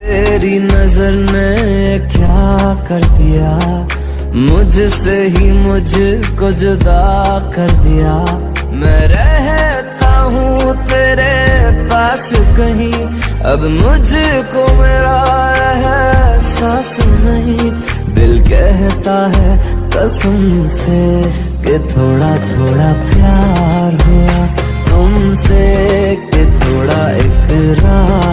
तेरी नजर ने क्या कर दिया, मुझसे ही मुझको जुदा कर दिया। मैं रहता हूँ तेरे पास कहीं, अब मुझको मेरा एहसास नहीं। दिल कहता है कसम से कि थोड़ा थोड़ा प्यार हुआ तुमसे, कि थोड़ा इकरार